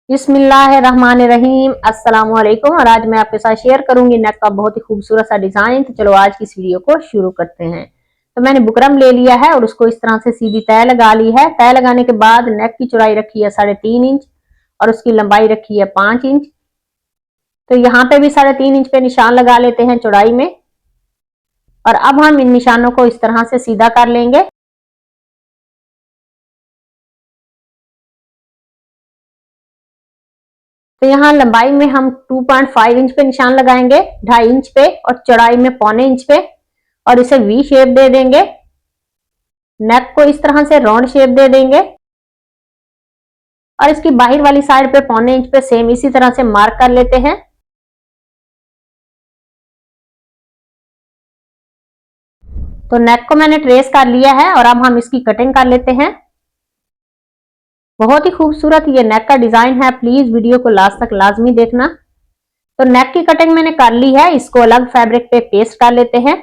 बिस्मिल्लाहिर्रहमानिर्रहीम। अस्सलाम वालेकुम। और आज मैं आपके साथ शेयर करूंगी नेक का बहुत ही खूबसूरत सा डिजाइन। तो चलो आज की इस वीडियो को शुरू करते हैं। तो मैंने बुकरम ले लिया है और उसको इस तरह से सीधी तय लगा ली है। तय लगाने के बाद नेक की चौड़ाई रखी है 3.5 इंच और उसकी लंबाई रखी है 5 इंच। तो यहाँ पे भी 3.5 इंच पे निशान लगा लेते हैं चौड़ाई में। और अब हम इन निशानों को इस तरह से सीधा कर लेंगे। तो यहाँ लंबाई में हम 2.5 इंच पे निशान लगाएंगे, 2.5 इंच पे, और चौड़ाई में 0.25 इंच पे, और इसे वी शेप दे देंगे। नेक को इस तरह से राउंड शेप दे देंगे और इसकी बाहर वाली साइड पे 0.25 इंच पे सेम इसी तरह से मार्क कर लेते हैं। तो नेक को मैंने ट्रेस कर लिया है और अब हम इसकी कटिंग कर लेते हैं। बहुत ही खूबसूरत ये नेक का डिजाइन है, प्लीज वीडियो को लास्ट तक लाजमी देखना। तो नेक की कटिंग मैंने कर ली है, इसको अलग फैब्रिक पे पेस्ट कर लेते हैं।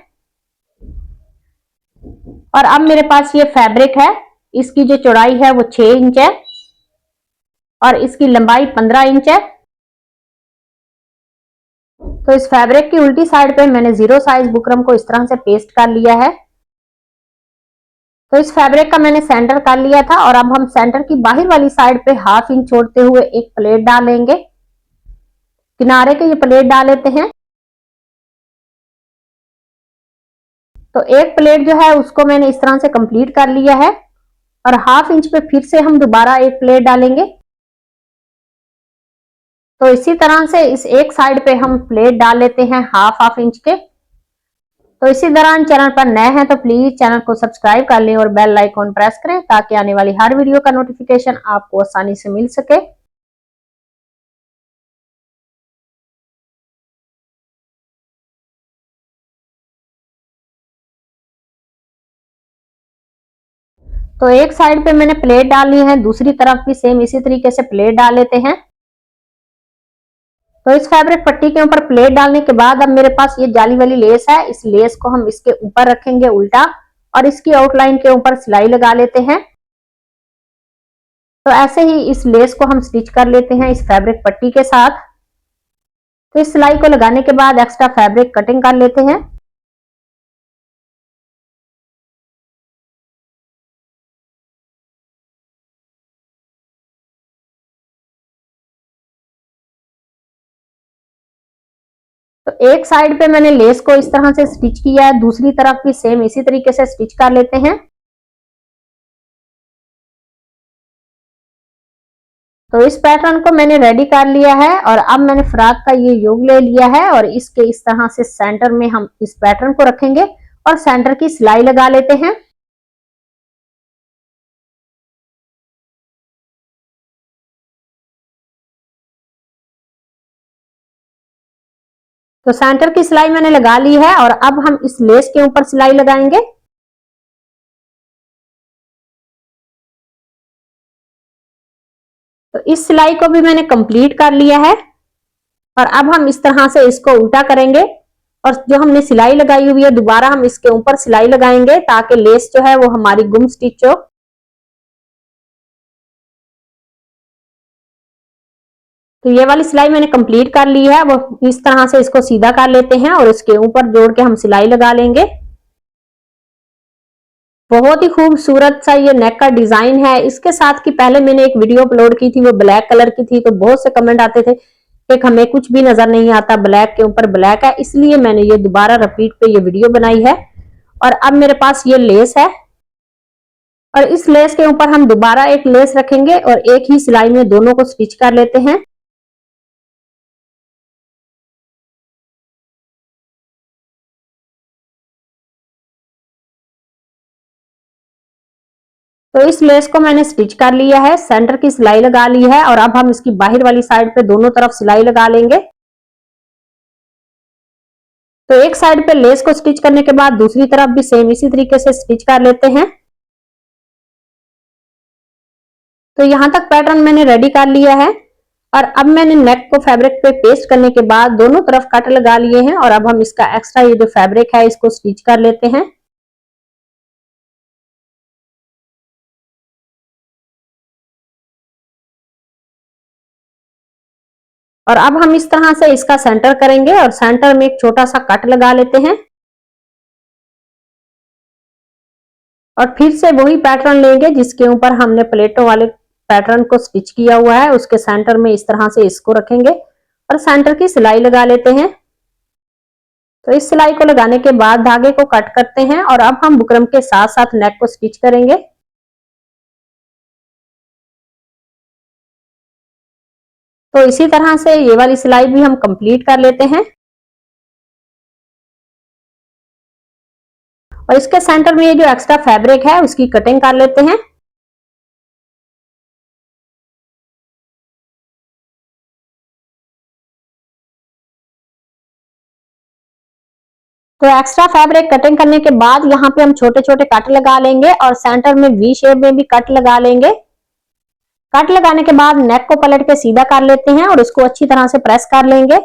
और अब मेरे पास ये फैब्रिक है, इसकी जो चौड़ाई है वो 6 इंच है और इसकी लंबाई 15 इंच है। तो इस फैब्रिक की उल्टी साइड पे मैंने 0 साइज बुकरम को इस तरह से पेस्ट कर लिया है। तो इस फैब्रिक का मैंने सेंटर कर लिया था और अब हम सेंटर की बाहर वाली साइड पे 1/2 इंच छोड़ते हुए एक प्लेट डालेंगे। किनारे के ये प्लेट डाल लेते हैं। तो एक प्लेट जो है उसको मैंने इस तरह से कंप्लीट कर लिया है और 1/2 इंच पे फिर से हम दोबारा एक प्लेट डालेंगे। तो इसी तरह से इस एक साइड पे हम प्लेट डाल लेते हैं 1/2 इंच के। तो इसी दौरान चैनल पर नए हैं तो प्लीज चैनल को सब्सक्राइब कर लें और बेल आइकॉन प्रेस करें ताकि आने वाली हर वीडियो का नोटिफिकेशन आपको आसानी से मिल सके। तो एक साइड पे मैंने प्लेट डाली है, दूसरी तरफ भी सेम इसी तरीके से प्लेट डाल लेते हैं। तो इस फैब्रिक पट्टी के ऊपर प्लेट डालने के बाद अब मेरे पास ये जाली वाली लेस है, इस लेस को हम इसके ऊपर रखेंगे उल्टा और इसकी आउटलाइन के ऊपर सिलाई लगा लेते हैं। तो ऐसे ही इस लेस को हम स्टिच कर लेते हैं इस फैब्रिक पट्टी के साथ। तो इस सिलाई को लगाने के बाद एक्स्ट्रा फैब्रिक कटिंग कर लेते हैं। तो एक साइड पे मैंने लेस को इस तरह से स्टिच किया है, दूसरी तरफ भी सेम इसी तरीके से स्टिच कर लेते हैं। तो इस पैटर्न को मैंने रेडी कर लिया है और अब मैंने फ्रॉक का ये योग ले लिया है और इसके इस तरह से सेंटर में हम इस पैटर्न को रखेंगे और सेंटर की सिलाई लगा लेते हैं। तो सेंटर की सिलाई मैंने लगा ली है और अब हम इस लेस के ऊपर सिलाई लगाएंगे। तो इस सिलाई को भी मैंने कंप्लीट कर लिया है और अब हम इस तरह से इसको उल्टा करेंगे और जो हमने सिलाई लगाई हुई है दोबारा हम इसके ऊपर सिलाई लगाएंगे ताकि लेस जो है वो हमारी गुम स्टिच हो। तो ये वाली सिलाई मैंने कंप्लीट कर ली है, वो इस तरह से इसको सीधा कर लेते हैं और इसके ऊपर जोड़ के हम सिलाई लगा लेंगे। बहुत ही खूबसूरत सा ये नेक का डिजाइन है। इसके साथ की पहले मैंने एक वीडियो अपलोड की थी, वो ब्लैक कलर की थी, तो बहुत से कमेंट आते थे कि हमें कुछ भी नजर नहीं आता, ब्लैक के ऊपर ब्लैक है, इसलिए मैंने ये दोबारा रिपीट पे ये वीडियो बनाई है। और अब मेरे पास ये लेस है और इस लेस के ऊपर हम दोबारा एक लेस रखेंगे और एक ही सिलाई में दोनों को स्टिच कर लेते हैं। तो इस लेस को मैंने स्टिच कर लिया है, सेंटर की सिलाई लगा ली है और अब हम इसकी बाहर वाली साइड पे दोनों तरफ सिलाई लगा लेंगे। तो एक साइड पे लेस को स्टिच करने के बाद दूसरी तरफ भी सेम इसी तरीके से स्टिच कर लेते हैं। तो यहां तक पैटर्न मैंने रेडी कर लिया है और अब मैंने नेक को फैब्रिक पे पेस्ट करने के बाद दोनों तरफ कट लगा लिए हैं और अब हम इसका एक्स्ट्रा ये जो फैब्रिक है इसको स्टिच कर लेते हैं। और अब हम इस तरह से इसका सेंटर करेंगे और सेंटर में एक छोटा सा कट लगा लेते हैं और फिर से वही पैटर्न लेंगे जिसके ऊपर हमने प्लेटों वाले पैटर्न को स्टिच किया हुआ है, उसके सेंटर में इस तरह से इसको रखेंगे और सेंटर की सिलाई लगा लेते हैं। तो इस सिलाई को लगाने के बाद धागे को कट करते हैं और अब हम बुकरम के साथ साथ नेक को स्टिच करेंगे। तो इसी तरह से ये वाली सिलाई भी हम कंप्लीट कर लेते हैं और इसके सेंटर में ये जो एक्स्ट्रा फैब्रिक है उसकी कटिंग कर लेते हैं। तो एक्स्ट्रा फैब्रिक कटिंग करने के बाद यहाँ पे हम छोटे छोटे कट लगा लेंगे और सेंटर में वी शेप में भी कट लगा लेंगे। कट लगाने के बाद नेक को पलट के सीधा कर लेते हैं और इसको अच्छी तरह से प्रेस कर लेंगे।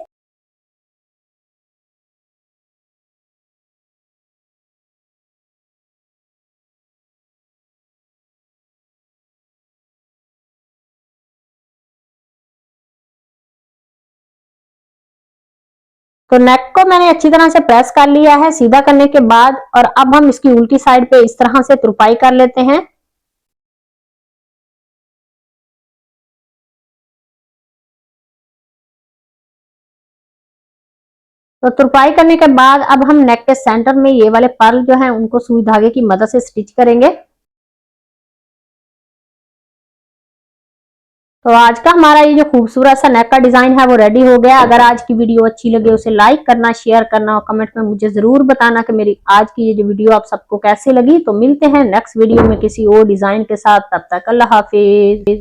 तो नेक को मैंने अच्छी तरह से प्रेस कर लिया है सीधा करने के बाद और अब हम इसकी उल्टी साइड पे इस तरह से तुरपाई कर लेते हैं। तो तुरपाई करने के बाद अब हम नेक के सेंटर में ये वाले पर्ल जो है उनको सुई धागे की मदद से स्टिच करेंगे। तो आज का हमारा ये जो खूबसूरत सा नेक का डिजाइन है वो रेडी हो गया। अगर आज की वीडियो अच्छी लगे उसे लाइक करना, शेयर करना और कमेंट में मुझे जरूर बताना कि मेरी आज की ये जो वीडियो आप सबको कैसे लगी। तो मिलते हैं नेक्स्ट वीडियो में किसी और डिजाइन के साथ, तब तक अल्लाह हाफिज।